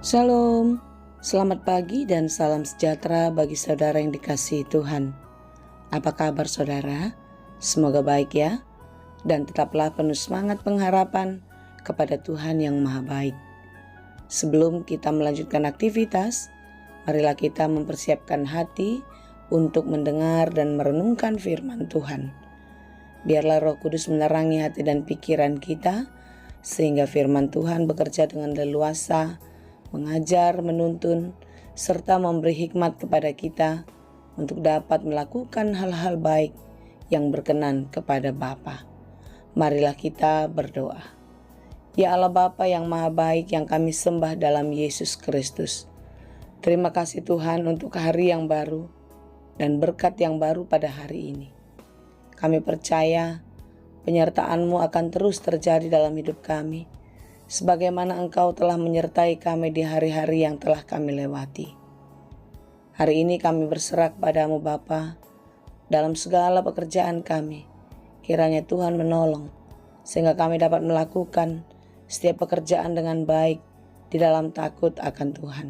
Shalom, selamat pagi dan salam sejahtera bagi saudara yang dikasihi Tuhan. Apa kabar saudara? Semoga baik ya, dan tetaplah penuh semangat pengharapan kepada Tuhan yang Maha Baik. Sebelum kita melanjutkan aktivitas, marilah kita mempersiapkan hati untuk mendengar dan merenungkan firman Tuhan. Biarlah Roh Kudus menerangi hati dan pikiran kita, sehingga firman Tuhan bekerja dengan leluasa, mengajar, menuntun, serta memberi hikmat kepada kita untuk dapat melakukan hal-hal baik yang berkenan kepada Bapa. Marilah kita berdoa. Ya Allah Bapa yang Maha Baik yang kami sembah dalam Yesus Kristus. Terima kasih Tuhan untuk hari yang baru dan berkat yang baru pada hari ini. Kami percaya penyertaan-Mu akan terus terjadi dalam hidup kami, sebagaimana Engkau telah menyertai kami di hari-hari yang telah kami lewati. Hari ini kami berserah kepada-Mu Bapa dalam segala pekerjaan kami. Kiranya Tuhan menolong, sehingga kami dapat melakukan setiap pekerjaan dengan baik di dalam takut akan Tuhan.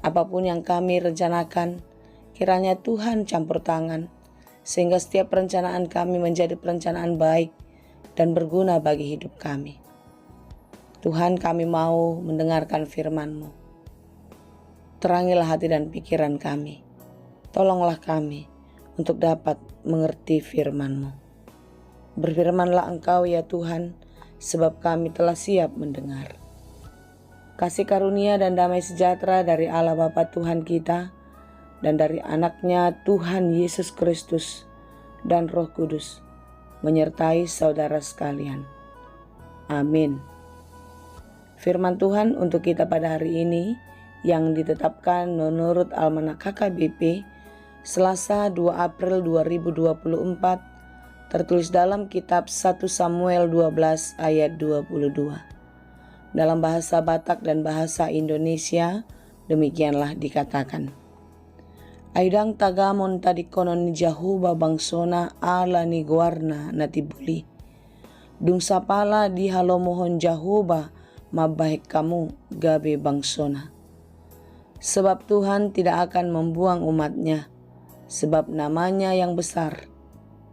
Apapun yang kami rencanakan, kiranya Tuhan campur tangan, sehingga setiap perencanaan kami menjadi perencanaan baik dan berguna bagi hidup kami. Tuhan, kami mau mendengarkan firman-Mu. Terangilah hati dan pikiran kami. Tolonglah kami untuk dapat mengerti firman-Mu. Berfirmanlah Engkau ya Tuhan, sebab kami telah siap mendengar. Kasih karunia dan damai sejahtera dari Allah Bapa Tuhan kita, dan dari anaknya Tuhan Yesus Kristus dan Roh Kudus menyertai saudara sekalian. Amin. Firman Tuhan untuk kita pada hari ini yang ditetapkan menurut Almanak KKBP Selasa 2 April 2024, tertulis dalam kitab 1 Samuel 12 ayat 22. Dalam bahasa Batak dan bahasa Indonesia demikianlah dikatakan. Aidang tagamon tadikonon jahuba bangsona ala ni guarna natibuli. Dung sapala di halomohon jahuba mabahik kamu gabe bangsona. Sebab Tuhan tidak akan membuang umatnya, sebab namanya yang besar.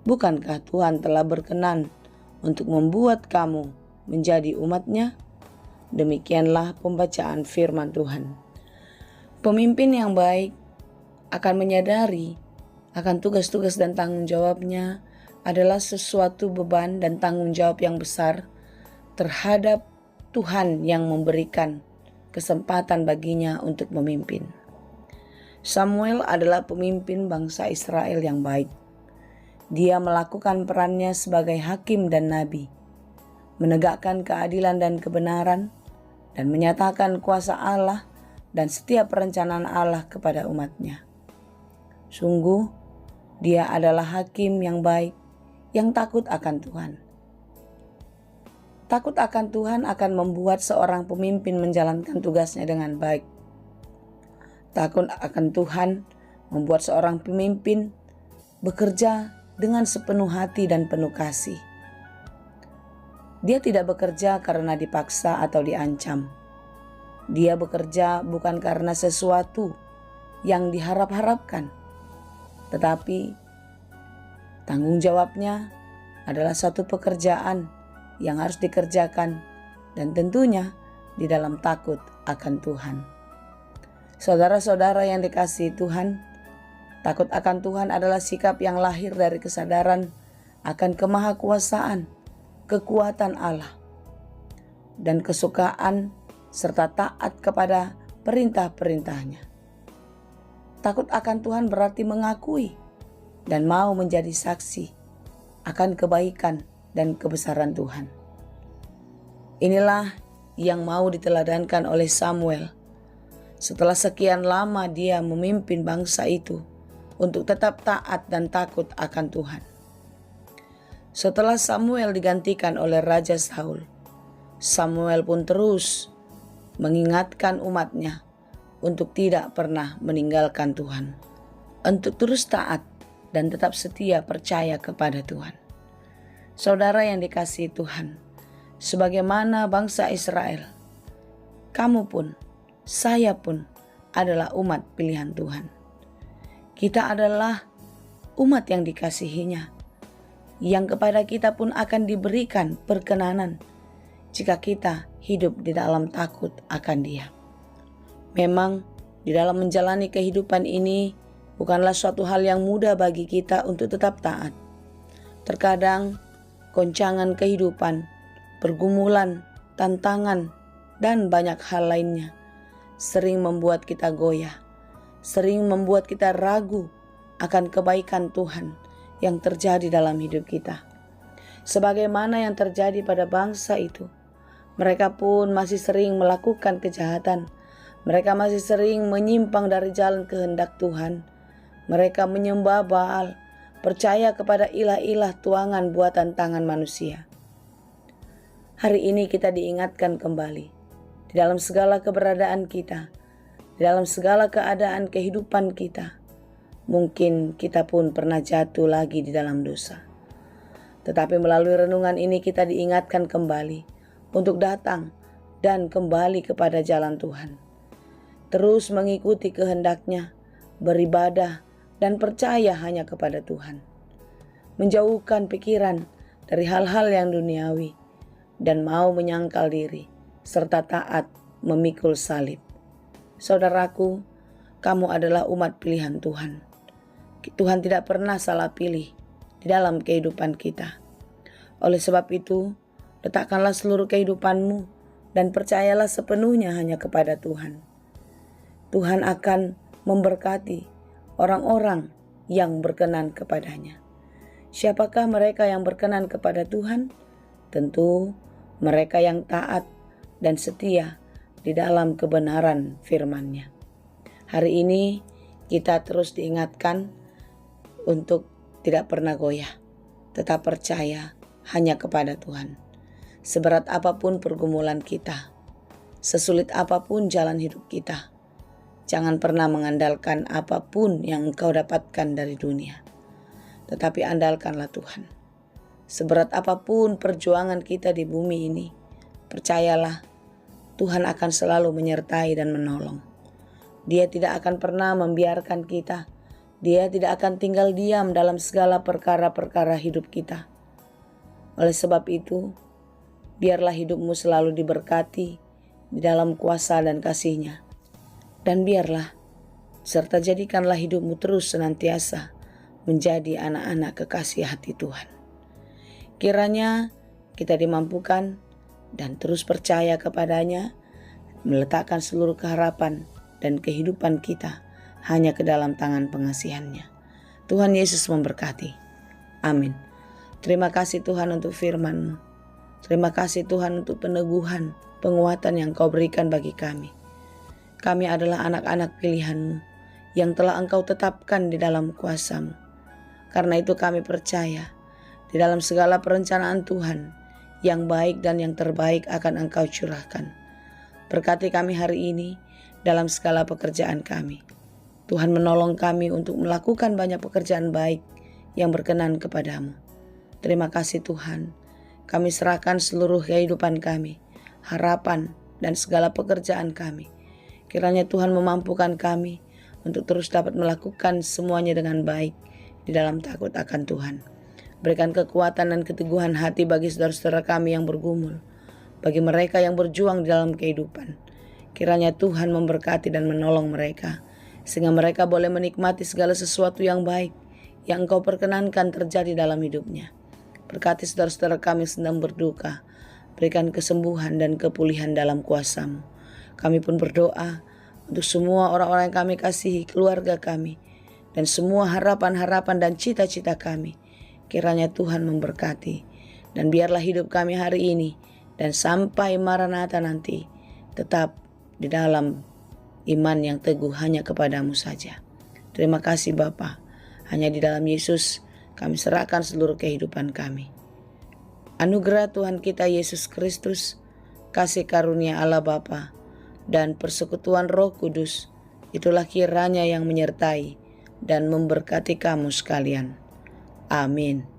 Bukankah Tuhan telah berkenan untuk membuat kamu menjadi umatnya? Demikianlah pembacaan firman Tuhan. Pemimpin yang baik akan menyadari akan tugas-tugas dan tanggung jawabnya adalah sesuatu beban dan tanggung jawab yang besar terhadap Tuhan yang memberikan kesempatan baginya untuk memimpin. Samuel adalah pemimpin bangsa Israel yang baik. Dia melakukan perannya sebagai hakim dan nabi, menegakkan keadilan dan kebenaran, dan menyatakan kuasa Allah dan setiap perencanaan Allah kepada umatnya. Sungguh, dia adalah hakim yang baik, yang takut akan Tuhan. Takut akan Tuhan akan membuat seorang pemimpin menjalankan tugasnya dengan baik. Takut akan Tuhan membuat seorang pemimpin bekerja dengan sepenuh hati dan penuh kasih. Dia tidak bekerja karena dipaksa atau diancam. Dia bekerja bukan karena sesuatu yang diharap-harapkan, tetapi tanggung jawabnya adalah satu pekerjaan yang harus dikerjakan, dan tentunya di dalam takut akan Tuhan. Saudara-saudara yang dikasihi Tuhan, takut akan Tuhan adalah sikap yang lahir dari kesadaran akan kemahakuasaan, kekuatan Allah, dan kesukaan serta taat kepada perintah-perintahnya. Takut akan Tuhan berarti mengakui dan mau menjadi saksi akan kebaikan dan kebesaran Tuhan. Inilah yang mau diteladankan oleh Samuel. Setelah sekian lama dia memimpin bangsa itu untuk tetap taat dan takut akan Tuhan. Setelah Samuel digantikan oleh Raja Saul, Samuel pun terus mengingatkan umatnya untuk tidak pernah meninggalkan Tuhan, untuk terus taat dan tetap setia percaya kepada Tuhan. Saudara yang dikasihi Tuhan, sebagaimana bangsa Israel, kamu pun saya pun adalah umat pilihan Tuhan. Kita adalah umat yang dikasihinya, yang kepada kita pun akan diberikan perkenanan jika kita hidup di dalam takut akan Dia. Memang di dalam menjalani kehidupan ini bukanlah suatu hal yang mudah bagi kita untuk tetap taat. Terkadang goncangan kehidupan, pergumulan, tantangan, dan banyak hal lainnya sering membuat kita goyah, sering membuat kita ragu akan kebaikan Tuhan yang terjadi dalam hidup kita. Sebagaimana yang terjadi pada bangsa itu, mereka pun masih sering melakukan kejahatan. Mereka masih sering menyimpang dari jalan kehendak Tuhan. Mereka menyembah Baal, percaya kepada ilah-ilah tuangan buatan tangan manusia. Hari ini kita diingatkan kembali, di dalam segala keberadaan kita, di dalam segala keadaan kehidupan kita, mungkin kita pun pernah jatuh lagi di dalam dosa. Tetapi melalui renungan ini kita diingatkan kembali untuk datang dan kembali kepada jalan Tuhan. Terus mengikuti kehendak-Nya, beribadah dan percaya hanya kepada Tuhan. Menjauhkan pikiran dari hal-hal yang duniawi dan mau menyangkal diri serta taat memikul salib. Saudaraku, kamu adalah umat pilihan Tuhan. Tuhan tidak pernah salah pilih di dalam kehidupan kita. Oleh sebab itu, letakkanlah seluruh kehidupanmu dan percayalah sepenuhnya hanya kepada Tuhan. Tuhan akan memberkati orang-orang yang berkenan kepadanya. Siapakah mereka yang berkenan kepada Tuhan? Tentu mereka yang taat dan setia di dalam kebenaran firman-Nya. Hari ini kita terus diingatkan untuk tidak pernah goyah, tetap percaya hanya kepada Tuhan. Seberat apapun pergumulan kita, sesulit apapun jalan hidup kita, jangan pernah mengandalkan apapun yang engkau dapatkan dari dunia, tetapi andalkanlah Tuhan. Seberat apapun perjuangan kita di bumi ini, percayalah Tuhan akan selalu menyertai dan menolong. Dia tidak akan pernah membiarkan kita. Dia tidak akan tinggal diam dalam segala perkara-perkara hidup kita. Oleh sebab itu, biarlah hidupmu selalu diberkati di dalam kuasa dan kasih-Nya. Dan biarlah, serta jadikanlah hidupmu terus senantiasa menjadi anak-anak kekasih hati Tuhan. Kiranya kita dimampukan dan terus percaya kepada-Nya, meletakkan seluruh keharapan dan kehidupan kita hanya ke dalam tangan pengasihan-Nya. Tuhan Yesus memberkati. Amin. Terima kasih Tuhan untuk firman-Mu. Terima kasih Tuhan untuk peneguhan, penguatan yang Kau berikan bagi kami. Kami adalah anak-anak pilihan-Mu yang telah Engkau tetapkan di dalam kuasa-Mu. Karena itu kami percaya di dalam segala perencanaan Tuhan yang baik dan yang terbaik akan Engkau curahkan. Berkati kami hari ini dalam segala pekerjaan kami. Tuhan menolong kami untuk melakukan banyak pekerjaan baik yang berkenan kepadamu. Terima kasih Tuhan. Kami serahkan seluruh kehidupan kami, harapan dan segala pekerjaan kami. Kiranya Tuhan memampukan kami untuk terus dapat melakukan semuanya dengan baik di dalam takut akan Tuhan. Berikan kekuatan dan keteguhan hati bagi saudara-saudara kami yang bergumul, bagi mereka yang berjuang di dalam kehidupan. Kiranya Tuhan memberkati dan menolong mereka, sehingga mereka boleh menikmati segala sesuatu yang baik yang Engkau perkenankan terjadi dalam hidupnya. Berkati saudara-saudara kami sedang berduka, berikan kesembuhan dan kepulihan dalam kuasa-Mu. Kami pun berdoa untuk semua orang-orang yang kami kasihi, keluarga kami, dan semua harapan-harapan dan cita-cita kami. Kiranya Tuhan memberkati, dan biarlah hidup kami hari ini dan sampai Maranatha nanti tetap di dalam iman yang teguh hanya kepadamu saja. Terima kasih Bapa. Hanya di dalam Yesus kami serahkan seluruh kehidupan kami. Anugerah Tuhan kita Yesus Kristus, kasih karunia Allah Bapa, dan persekutuan Roh Kudus, itulah kiranya yang menyertai dan memberkati kamu sekalian. Amin.